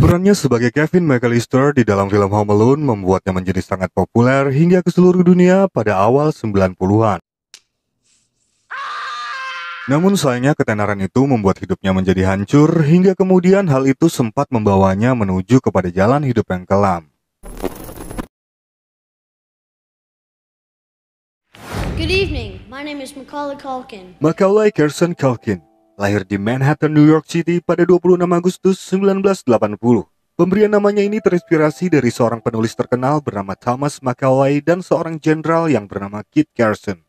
Perannya sebagai Kevin McAllister di dalam film Home Alone membuatnya menjadi sangat populer hingga ke seluruh dunia pada awal 90-an. Namun sayangnya ketenaran itu membuat hidupnya menjadi hancur hingga kemudian hal itu sempat membawanya menuju kepada jalan hidup yang kelam. Good evening, my name is Macaulay Culkin. Macaulay Carson Culkin lahir di Manhattan, New York City pada 26 Agustus 1980. Pemberian namanya ini terinspirasi dari seorang penulis terkenal bernama Thomas Macaulay dan seorang jenderal yang bernama Kit Carson.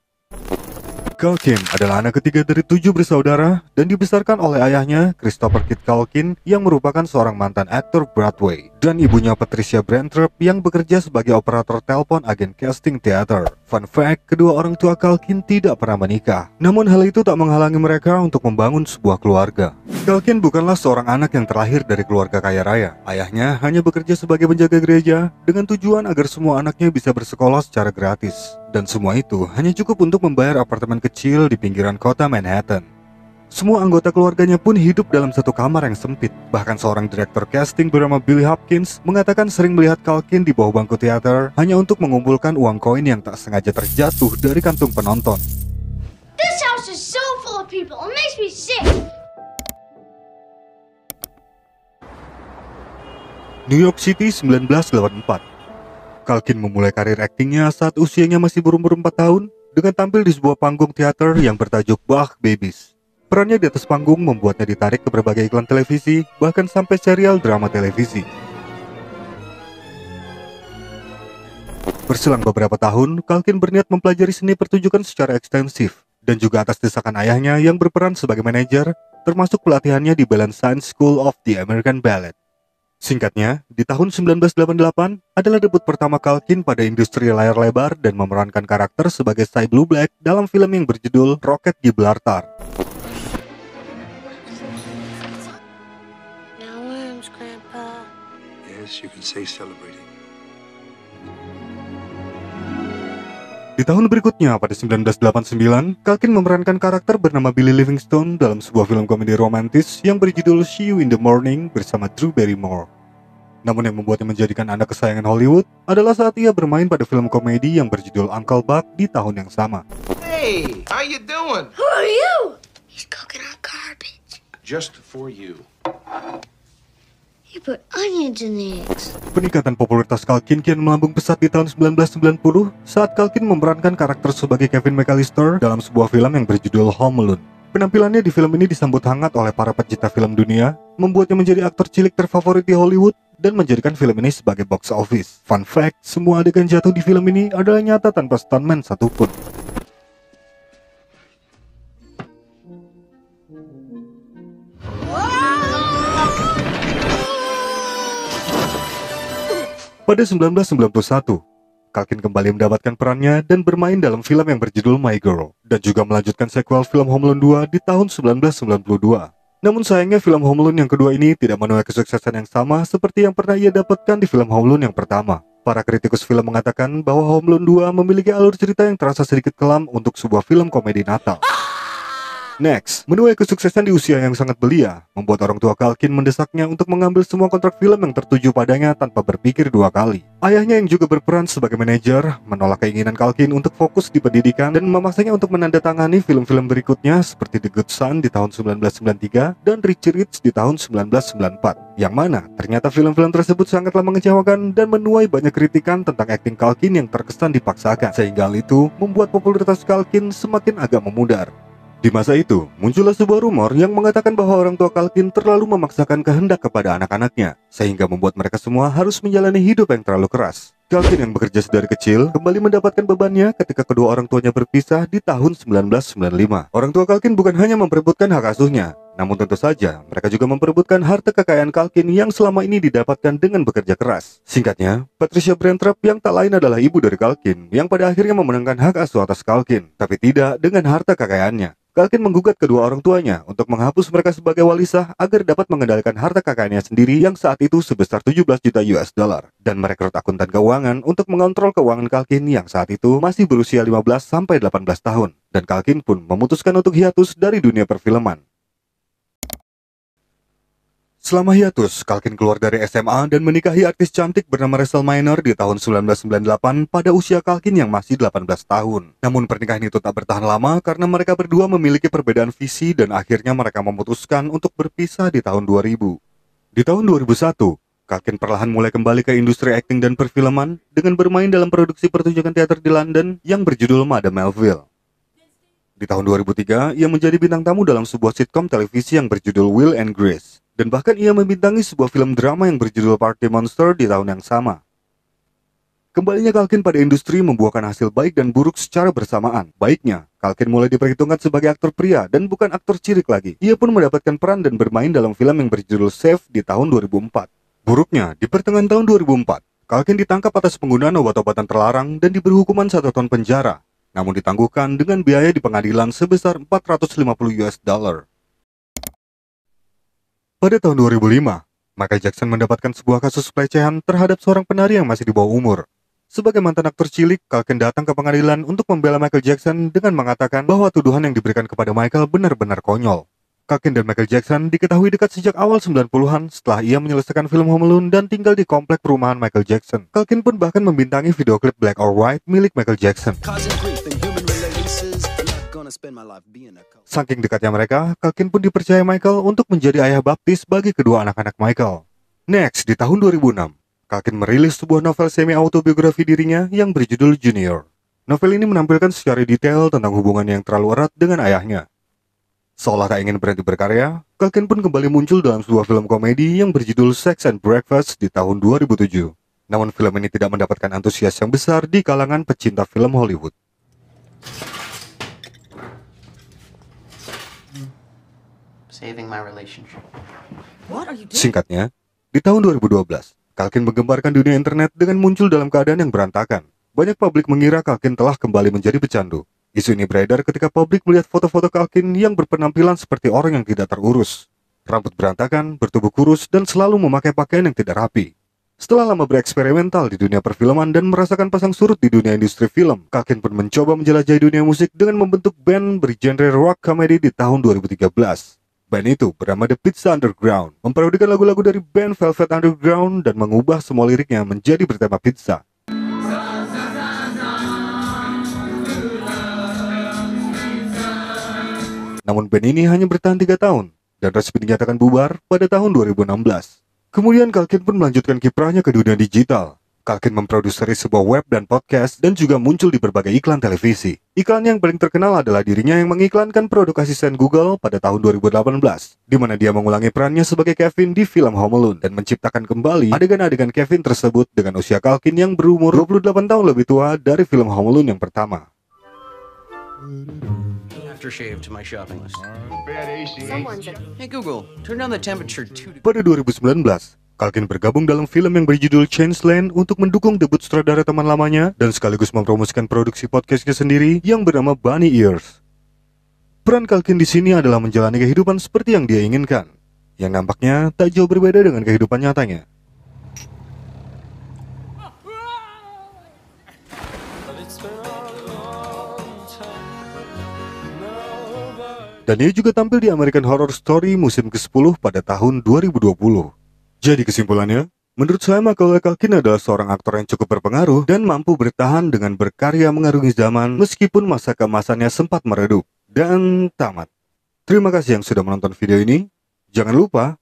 Culkin adalah anak ketiga dari 7 bersaudara dan dibesarkan oleh ayahnya, Christopher Kit Culkin, yang merupakan seorang mantan aktor Broadway, dan ibunya Patricia Brantrup yang bekerja sebagai operator telepon agen casting teater. Fun fact, kedua orang tua Culkin tidak pernah menikah. Namun hal itu tak menghalangi mereka untuk membangun sebuah keluarga. Culkin bukanlah seorang anak yang terlahir dari keluarga kaya raya. Ayahnya hanya bekerja sebagai penjaga gereja dengan tujuan agar semua anaknya bisa bersekolah secara gratis. Dan semua itu hanya cukup untuk membayar apartemen kecil di pinggiran kota Manhattan. Semua anggota keluarganya pun hidup dalam satu kamar yang sempit. Bahkan seorang direktur casting bernama Billy Hopkins mengatakan sering melihat Culkin di bawah bangku teater hanya untuk mengumpulkan uang koin yang tak sengaja terjatuh dari kantung penonton. This house is so full of people, it makes me sick. New York City 1984. Culkin memulai karir aktingnya saat usianya masih berumur 4 tahun dengan tampil di sebuah panggung teater yang bertajuk Bach Babies. Perannya di atas panggung membuatnya ditarik ke berbagai iklan televisi, bahkan sampai serial drama televisi. Berselang beberapa tahun, Culkin berniat mempelajari seni pertunjukan secara ekstensif, dan juga atas desakan ayahnya yang berperan sebagai manajer, termasuk pelatihannya di Ballantine School of the American Ballet. Singkatnya, di tahun 1988 adalah debut pertama Culkin pada industri layar lebar dan memerankan karakter sebagai Cy Blue Black dalam film yang berjudul Rocket Gibraltar. No worms, Grandpa. Yes, you can say celebrating. Di tahun berikutnya, pada 1989, Culkin memerankan karakter bernama Billy Livingstone dalam sebuah film komedi romantis yang berjudul See You in the Morning bersama Drew Barrymore. Namun yang membuatnya menjadikan anak kesayangan Hollywood adalah saat ia bermain pada film komedi yang berjudul Uncle Buck di tahun yang sama. Hey, how you doing? Who are you? He's cooking our garbage. Just for you. He put onions in the eggs. Peningkatan popularitas Culkin kian melambung pesat di tahun 1990 saat Culkin memerankan karakter sebagai Kevin McAllister dalam sebuah film yang berjudul Home Alone. Penampilannya di film ini disambut hangat oleh para pecinta film dunia, membuatnya menjadi aktor cilik terfavorit di Hollywood dan menjadikan film ini sebagai box office. Fun fact, semua adegan jatuh di film ini adalah nyata tanpa stuntman satupun. Pada 1991, Culkin kembali mendapatkan perannya dan bermain dalam film yang berjudul My Girl, dan juga melanjutkan sequel film Home Alone 2 di tahun 1992. Namun sayangnya film Home Alone yang kedua ini tidak menuai kesuksesan yang sama seperti yang pernah ia dapatkan di film Home Alone yang pertama. Para kritikus film mengatakan bahwa Home Alone 2 memiliki alur cerita yang terasa sedikit kelam untuk sebuah film komedi Natal. Next, menuai kesuksesan di usia yang sangat belia, membuat orang tua Culkin mendesaknya untuk mengambil semua kontrak film yang tertuju padanya tanpa berpikir dua kali. Ayahnya yang juga berperan sebagai manajer, menolak keinginan Culkin untuk fokus di pendidikan dan memaksanya untuk menandatangani film-film berikutnya seperti The Good Son di tahun 1993 dan Richie Rich di tahun 1994. Yang mana ternyata film-film tersebut sangatlah mengecewakan dan menuai banyak kritikan tentang akting Culkin yang terkesan dipaksakan, sehingga hal itu membuat popularitas Culkin semakin agak memudar. Di masa itu, muncullah sebuah rumor yang mengatakan bahwa orang tua Culkin terlalu memaksakan kehendak kepada anak-anaknya, sehingga membuat mereka semua harus menjalani hidup yang terlalu keras. Culkin yang bekerja sedari kecil kembali mendapatkan bebannya ketika kedua orang tuanya berpisah di tahun 1995. Orang tua Culkin bukan hanya memperebutkan hak asuhnya, namun tentu saja mereka juga memperebutkan harta kekayaan Culkin yang selama ini didapatkan dengan bekerja keras. Singkatnya, Patricia Brantrup yang tak lain adalah ibu dari Culkin yang pada akhirnya memenangkan hak asuh atas Culkin, tapi tidak dengan harta kekayaannya. Culkin menggugat kedua orang tuanya untuk menghapus mereka sebagai wali sah agar dapat mengendalikan harta kekayaannya sendiri yang saat itu sebesar 17 juta US dollar dan merekrut akuntan keuangan untuk mengontrol keuangan Culkin yang saat itu masih berusia 15 sampai 18 tahun. Dan Culkin pun memutuskan untuk hiatus dari dunia perfilman. Selama hiatus, Culkin keluar dari SMA dan menikahi artis cantik bernama Rachel Minor di tahun 1998 pada usia Culkin yang masih 18 tahun. Namun pernikahan itu tak bertahan lama karena mereka berdua memiliki perbedaan visi dan akhirnya mereka memutuskan untuk berpisah di tahun 2000. Di tahun 2001, Culkin perlahan mulai kembali ke industri akting dan perfilman dengan bermain dalam produksi pertunjukan teater di London yang berjudul Madame Melville. Di tahun 2003, ia menjadi bintang tamu dalam sebuah sitkom televisi yang berjudul Will and Grace. Dan bahkan ia membintangi sebuah film drama yang berjudul Party Monster di tahun yang sama. Kembalinya Culkin pada industri membuahkan hasil baik dan buruk secara bersamaan. Baiknya, Culkin mulai diperhitungkan sebagai aktor pria dan bukan aktor cilik lagi. Ia pun mendapatkan peran dan bermain dalam film yang berjudul Safe di tahun 2004. Buruknya, di pertengahan tahun 2004, Culkin ditangkap atas penggunaan obat-obatan terlarang dan diberi hukuman 1 tahun penjara. Namun ditangguhkan dengan biaya di pengadilan sebesar $450. Pada tahun 2005, Michael Jackson mendapatkan sebuah kasus pelecehan terhadap seorang penari yang masih di bawah umur. Sebagai mantan aktor cilik, Culkin datang ke pengadilan untuk membela Michael Jackson dengan mengatakan bahwa tuduhan yang diberikan kepada Michael benar-benar konyol. Culkin dan Michael Jackson diketahui dekat sejak awal 90-an setelah ia menyelesaikan film Home Alone dan tinggal di komplek perumahan Michael Jackson. Culkin pun bahkan membintangi video klip Black or White milik Michael Jackson. Saking dekatnya mereka, Culkin pun dipercaya Michael untuk menjadi ayah baptis bagi kedua anak-anak Michael. Next, di tahun 2006, Culkin merilis sebuah novel semi-autobiografi dirinya yang berjudul Junior. Novel ini menampilkan secara detail tentang hubungan yang terlalu erat dengan ayahnya. Seolah tak ingin berhenti berkarya, Culkin pun kembali muncul dalam sebuah film komedi yang berjudul Sex and Breakfast di tahun 2007. Namun film ini tidak mendapatkan antusias yang besar di kalangan pecinta film Hollywood. Saving my relationship. Singkatnya, di tahun 2012, Culkin menggemparkan dunia internet dengan muncul dalam keadaan yang berantakan. Banyak publik mengira Culkin telah kembali menjadi pecandu. Isu ini beredar ketika publik melihat foto-foto Culkin yang berpenampilan seperti orang yang tidak terurus. Rambut berantakan, bertubuh kurus, dan selalu memakai pakaian yang tidak rapi. Setelah lama bereksperimental di dunia perfilman dan merasakan pasang surut di dunia industri film, Culkin pun mencoba menjelajahi dunia musik dengan membentuk band bergenre rock comedy di tahun 2013. Band itu bernama The Pizza Underground, memparodikan lagu-lagu dari band Velvet Underground dan mengubah semua liriknya menjadi bertema pizza. Namun band ini hanya bertahan 3 tahun dan resmi dinyatakan bubar pada tahun 2016. Kemudian Culkin pun melanjutkan kiprahnya ke dunia digital. Culkin memproduksi sebuah web dan podcast dan juga muncul di berbagai iklan televisi. Iklan yang paling terkenal adalah dirinya yang mengiklankan produk asisten Google pada tahun 2018, di mana dia mengulangi perannya sebagai Kevin di film Home Alone dan menciptakan kembali adegan-adegan Kevin tersebut dengan usia Culkin yang berumur 28 tahun lebih tua dari film Home Alone yang pertama. Aftershave to my shopping list. Hey Google, turn down the temperature 2 degrees. Pada 2019, Culkin bergabung dalam film yang berjudul Changeland untuk mendukung debut sutradara teman lamanya dan sekaligus mempromosikan produksi podcastnya sendiri yang bernama Bunny Ears. Peran Culkin di sini adalah menjalani kehidupan seperti yang dia inginkan, yang nampaknya tak jauh berbeda dengan kehidupan nyatanya. Dan ia juga tampil di American Horror Story musim ke-10 pada tahun 2020. Jadi kesimpulannya, menurut saya Macaulay Culkin adalah seorang aktor yang cukup berpengaruh dan mampu bertahan dengan berkarya mengarungi zaman meskipun masa keemasannya sempat meredup dan tamat. Terima kasih yang sudah menonton video ini. Jangan lupa